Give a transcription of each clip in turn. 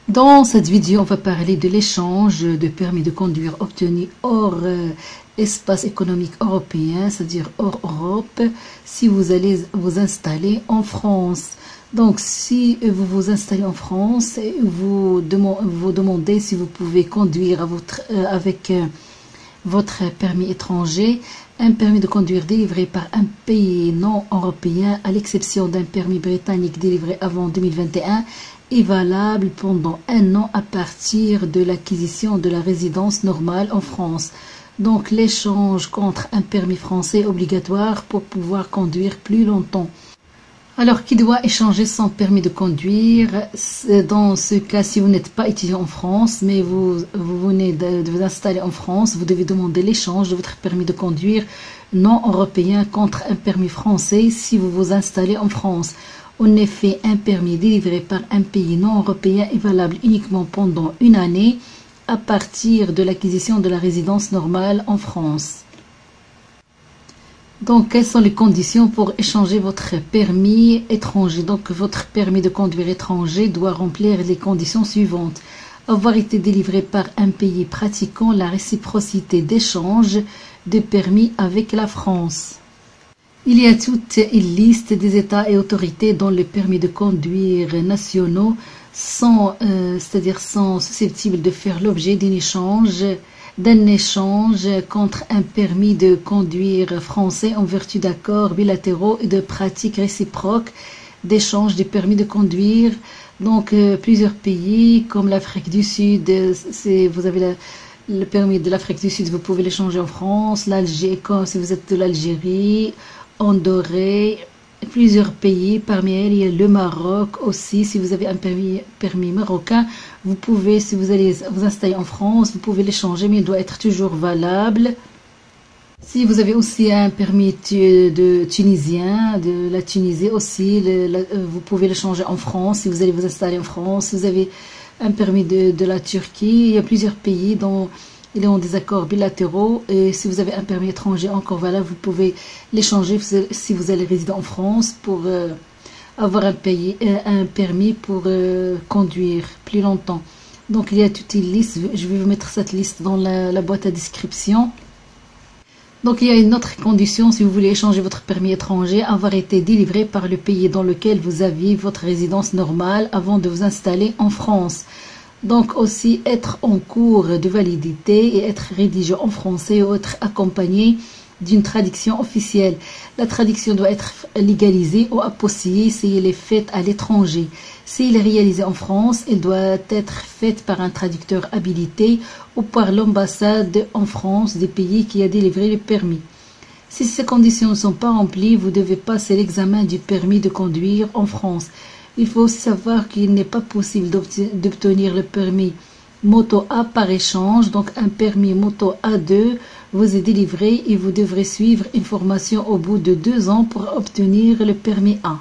Dans cette vidéo, on va parler de l'échange de permis de conduire obtenu hors espace économique européen, c'est-à-dire hors Europe, si vous allez vous installer en France. Donc, si vous vous installez en France, vous demandez si vous pouvez conduire avec votre permis étranger, un permis de conduire délivré par un pays non européen, à l'exception d'un permis britannique délivré avant 2021, est valable pendant 1 an à partir de l'acquisition de la résidence normale en France. Donc l'échange contre un permis français est obligatoire pour pouvoir conduire plus longtemps. Alors, qui doit échanger son permis de conduire? Dans ce cas, si vous n'êtes pas étudiant en France, mais vous venez de vous installer en France, vous devez demander l'échange de votre permis de conduire non européen contre un permis français si vous vous installez en France. En effet, un permis délivré par un pays non européen est valable uniquement pendant 1 année à partir de l'acquisition de la résidence normale en France. Donc, quelles sont les conditions pour échanger votre permis étranger? Donc, votre permis de conduire étranger doit remplir les conditions suivantes. Avoir été délivré par un pays pratiquant la réciprocité d'échange de permis avec la France. Il y a toute une liste des États et autorités dont les permis de conduire nationaux sont susceptibles de faire l'objet d'un échange contre un permis de conduire français en vertu d'accords bilatéraux et de pratiques réciproques d'échange des permis de conduire. Donc, plusieurs pays comme l'Afrique du Sud, vous avez le permis de l'Afrique du Sud, vous pouvez l'échanger en France, l'Algérie, si vous êtes de l'Algérie, Andorre, plusieurs pays, parmi elles il y a le Maroc aussi. Si vous avez un permis marocain, vous pouvez, si vous allez vous installer en France, vous pouvez l'échanger, mais il doit être toujours valable. Si vous avez aussi un permis de tunisien, de la Tunisie aussi, vous pouvez l'échanger en France si vous allez vous installer en France. Si vous avez un permis de la Turquie, il y a plusieurs pays dont ils ont des accords bilatéraux, et si vous avez un permis étranger encore valable, vous pouvez l'échanger si vous allez résider en France pour avoir un permis pour conduire plus longtemps. Donc il y a toute une liste, je vais vous mettre cette liste dans la boîte à description. Donc il y a une autre condition si vous voulez échanger votre permis étranger, avoir été délivré par le pays dans lequel vous aviez votre résidence normale avant de vous installer en France. Donc aussi être en cours de validité et être rédigé en français ou être accompagné d'une traduction officielle. La traduction doit être légalisée ou apostillée si elle est faite à l'étranger. Si elle est réalisée en France, elle doit être faite par un traducteur habilité ou par l'ambassade en France des pays qui a délivré le permis. Si ces conditions ne sont pas remplies, vous devez passer l'examen du permis de conduire en France. Il faut aussi savoir qu'il n'est pas possible d'obtenir le permis moto A par échange. Donc un permis moto A2 vous est délivré et vous devrez suivre une formation au bout de 2 ans pour obtenir le permis A.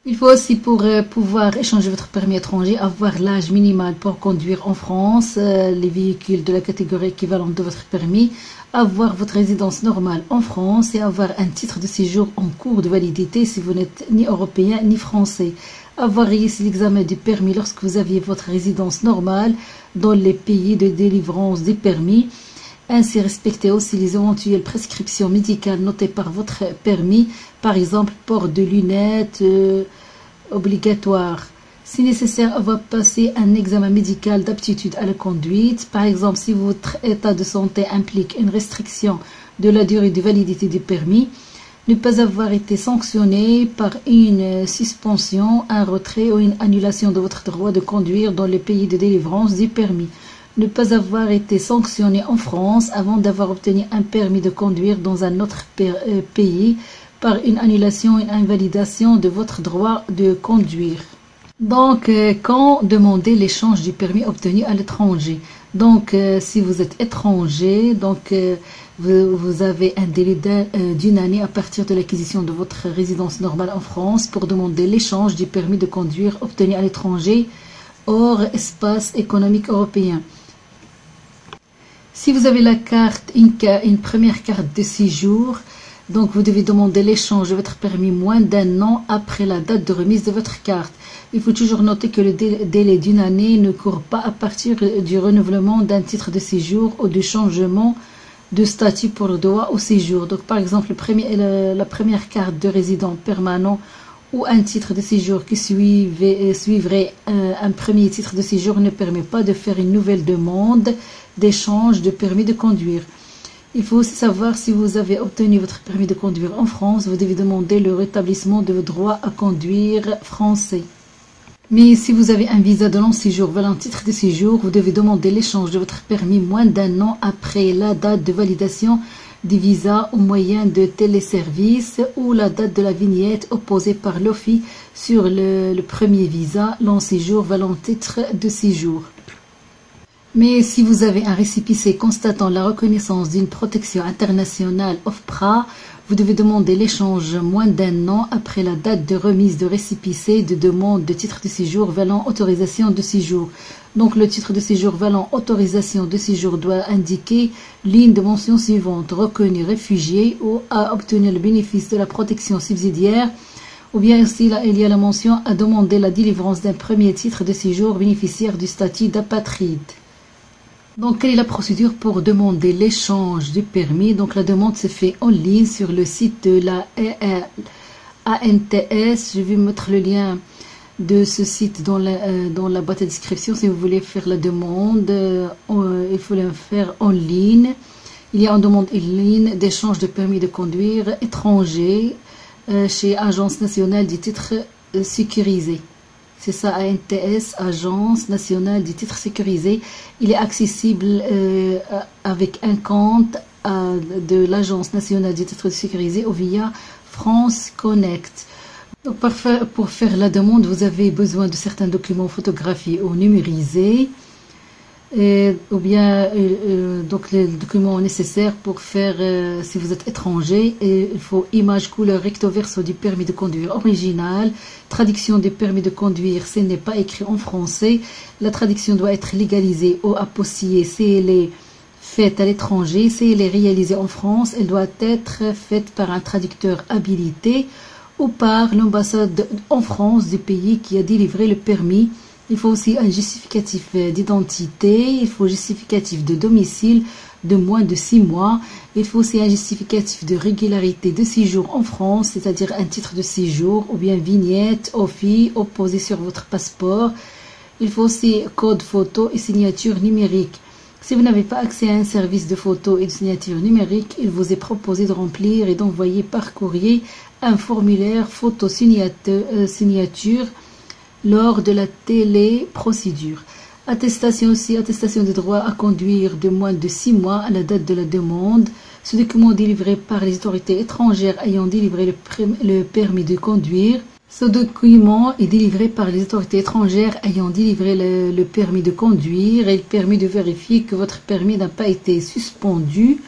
Il faut aussi, pour pouvoir échanger votre permis étranger, avoir l'âge minimal pour conduire en France, les véhicules de la catégorie équivalente de votre permis, avoir votre résidence normale en France et avoir un titre de séjour en cours de validité si vous n'êtes ni européen ni français. Avoir réussi l'examen du permis lorsque vous aviez votre résidence normale dans les pays de délivrance des permis. Ainsi, respectez aussi les éventuelles prescriptions médicales notées par votre permis, par exemple port de lunettes obligatoire. Si nécessaire, avoir passé un examen médical d'aptitude à la conduite. Par exemple, si votre état de santé implique une restriction de la durée de validité du permis, ne pas avoir été sanctionné par une suspension, un retrait ou une annulation de votre droit de conduire dans les pays de délivrance du permis. Ne pas avoir été sanctionné en France avant d'avoir obtenu un permis de conduire dans un autre pays par une annulation ou une invalidation de votre droit de conduire. Donc, quand demander l'échange du permis obtenu à l'étranger? Donc, si vous êtes étranger, donc vous avez un délai d'1 année à partir de l'acquisition de votre résidence normale en France pour demander l'échange du permis de conduire obtenu à l'étranger hors espace économique européen. Si vous avez la carte, une première carte de séjour, Donc, vous devez demander l'échange de votre permis moins d'un an après la date de remise de votre carte. Il faut toujours noter que le délai d'une année ne court pas à partir du renouvellement d'un titre de séjour ou du changement de statut pour le droit au séjour. Donc, par exemple, la première carte de résident permanent ou un titre de séjour qui suivrait un premier titre de séjour ne permet pas de faire une nouvelle demande d'échange de permis de conduire. Il faut aussi savoir si vous avez obtenu votre permis de conduire en France, vous devez demander le rétablissement de vos droits à conduire français. Mais si vous avez un visa de long séjour valant un titre de séjour, vous devez demander l'échange de votre permis moins d'un an après la date de validation du visa au moyen de téléservice ou la date de la vignette opposée par l'OFII sur le premier visa long séjour valant titre de séjour. Mais si vous avez un récépissé constatant la reconnaissance d'une protection internationale OFPRA, vous devez demander l'échange moins d'un an après la date de remise de récépissé de demande de titre de séjour valant autorisation de séjour. Donc le titre de séjour valant autorisation de séjour doit indiquer ligne de mention suivante: reconnu réfugié ou a obtenu le bénéfice de la protection subsidiaire, ou bien aussi il y a la mention à demander la délivrance d'un premier titre de séjour bénéficiaire du statut d'apatride. Donc, quelle est la procédure pour demander l'échange du permis? Donc, la demande se fait en ligne sur le site de la ANTS. Je vais mettre le lien de ce site dans la boîte de description. Si vous voulez faire la demande, il faut la faire en ligne. Il y a une demande en ligne d'échange de permis de conduire étranger chez Agence nationale des titres sécurisés. C'est ça, ANTS, Agence nationale des titres sécurisés. Il est accessible avec un compte de l'Agence nationale des titres sécurisés ou via France Connect. Donc, pour faire la demande, vous avez besoin de certains documents photographiés ou numérisés. Ou bien donc les documents nécessaires pour faire si vous êtes étranger, il faut image couleur recto verso du permis de conduire original, traduction du permis de conduire si elle n'est pas écrit en français, la traduction doit être légalisée ou apostillée si elle est faite à l'étranger, si elle est réalisée en France, elle doit être faite par un traducteur habilité ou par l'ambassade en France du pays qui a délivré le permis. Il faut aussi un justificatif d'identité, il faut un justificatif de domicile de moins de 6 mois, il faut aussi un justificatif de régularité de séjour en France, c'est-à-dire un titre de séjour ou bien vignette, OFII, opposé sur votre passeport. Il faut aussi code photo et signature numérique. Si vous n'avez pas accès à un service de photo et de signature numérique, il vous est proposé de remplir et d'envoyer par courrier un formulaire photo signature lors de la téléprocédure. Attestation aussi, attestation de droit à conduire de moins de 6 mois à la date de la demande. Ce document délivré par les autorités étrangères ayant délivré le permis de conduire. Ce document est délivré par les autorités étrangères ayant délivré le permis de conduire et il permet de vérifier que votre permis n'a pas été suspendu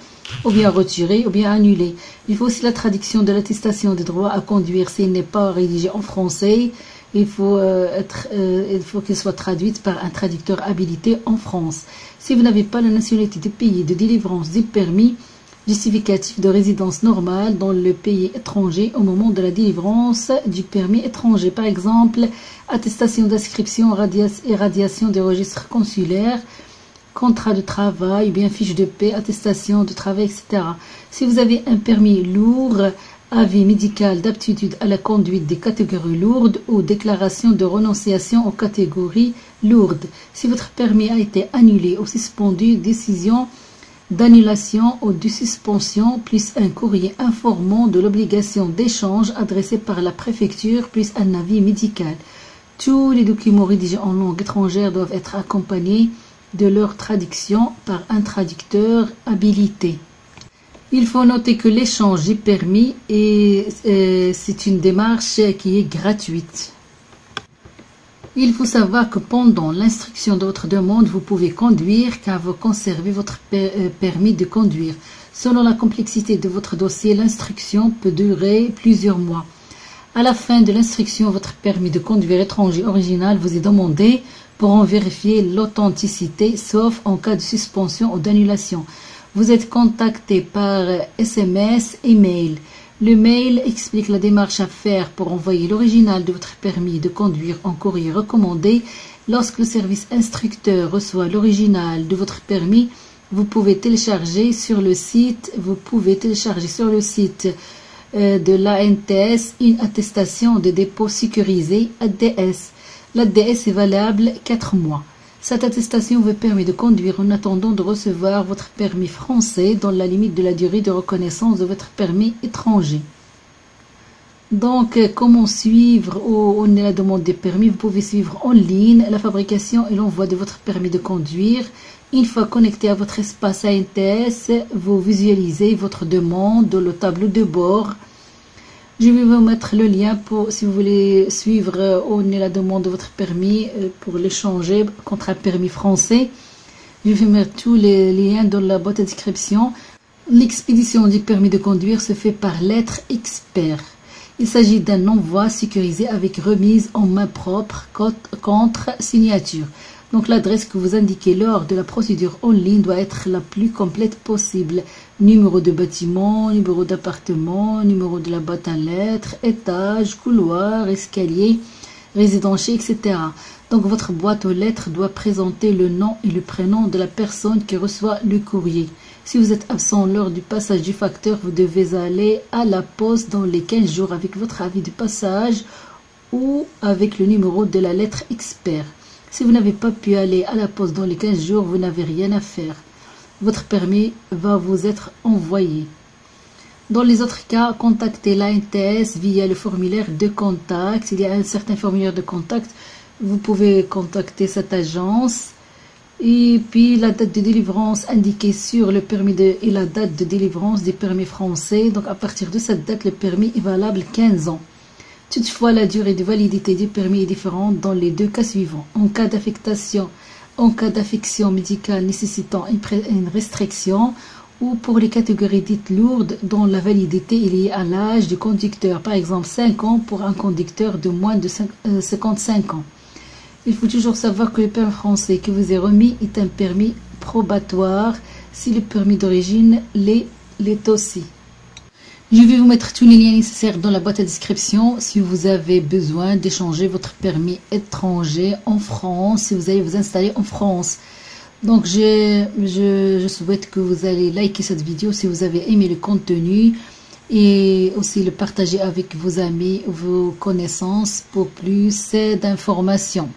ou bien retiré ou bien annulé. Il faut aussi la traduction de l'attestation de droit à conduire s'il n'est pas rédigé en français. Il faut qu'elle soit traduite par un traducteur habilité en France. Si vous n'avez pas la nationalité du pays de délivrance du permis, justificatif de résidence normale dans le pays étranger au moment de la délivrance du permis étranger. Par exemple, attestation d'inscription et radiation des registres consulaires, contrat de travail, bien fiche de paie, attestation de travail, etc. Si vous avez un permis lourd, avis médical d'aptitude à la conduite des catégories lourdes ou déclaration de renonciation aux catégories lourdes. Si votre permis a été annulé ou suspendu, décision d'annulation ou de suspension, plus un courrier informant de l'obligation d'échange adressé par la préfecture, plus un avis médical. Tous les documents rédigés en langue étrangère doivent être accompagnés de leur traduction par un traducteur habilité. Il faut noter que l'échange du permis c'est une démarche qui est gratuite. Il faut savoir que pendant l'instruction de votre demande, vous pouvez conduire car vous conservez votre permis de conduire. Selon la complexité de votre dossier, l'instruction peut durer plusieurs mois. À la fin de l'instruction, votre permis de conduire étranger original vous est demandé pour en vérifier l'authenticité, sauf en cas de suspension ou d'annulation. Vous êtes contacté par SMS, email. Le mail explique la démarche à faire pour envoyer l'original de votre permis de conduire en courrier recommandé. Lorsque le service instructeur reçoit l'original de votre permis, vous pouvez télécharger sur le site de l'ANTS une attestation de dépôt sécurisé ADS. L'ADS est valable 4 mois. Cette attestation vous permet de conduire en attendant de recevoir votre permis français dans la limite de la durée de reconnaissance de votre permis étranger. Donc, comment suivre on est la demande des permis? Vous pouvez suivre en ligne la fabrication et l'envoi de votre permis de conduire. Une fois connecté à votre espace ANTS, vous visualisez votre demande dans le tableau de bord. Je vais vous mettre le lien pour si vous voulez suivre on est la demande de votre permis pour l'échanger contre un permis français. Je vais mettre tous les liens dans la boîte de description. L'expédition du permis de conduire se fait par lettre expert. Il s'agit d'un envoi sécurisé avec remise en main propre contre signature. Donc l'adresse que vous indiquez lors de la procédure en ligne doit être la plus complète possible. Numéro de bâtiment, numéro d'appartement, numéro de la boîte à lettres, étage, couloir, escalier, résidence, etc. Donc votre boîte aux lettres doit présenter le nom et le prénom de la personne qui reçoit le courrier. Si vous êtes absent lors du passage du facteur, vous devez aller à la poste dans les 15 jours avec votre avis de passage ou avec le numéro de la lettre expert. Si vous n'avez pas pu aller à la poste dans les 15 jours, vous n'avez rien à faire. Votre permis va vous être envoyé. Dans les autres cas, contactez l'ANTS via le formulaire de contact. S'il y a un certain formulaire de contact, vous pouvez contacter cette agence. Et puis la date de délivrance indiquée sur le permis et la date de délivrance des permis français. Donc à partir de cette date, le permis est valable 15 ans. Toutefois, la durée de validité du permis est différente dans les deux cas suivants. En cas d'affection médicale nécessitant une restriction ou pour les catégories dites lourdes dont la validité est liée à l'âge du conducteur, par exemple 5 ans pour un conducteur de moins de 55 ans. Il faut toujours savoir que le permis français qui vous est remis est un permis probatoire si le permis d'origine l'est aussi. Je vais vous mettre tous les liens nécessaires dans la boîte à description si vous avez besoin d'échanger votre permis étranger en France, si vous allez vous installer en France. Donc je souhaite que vous allez liker cette vidéo si vous avez aimé le contenu et aussi le partager avec vos amis, vos connaissances pour plus d'informations.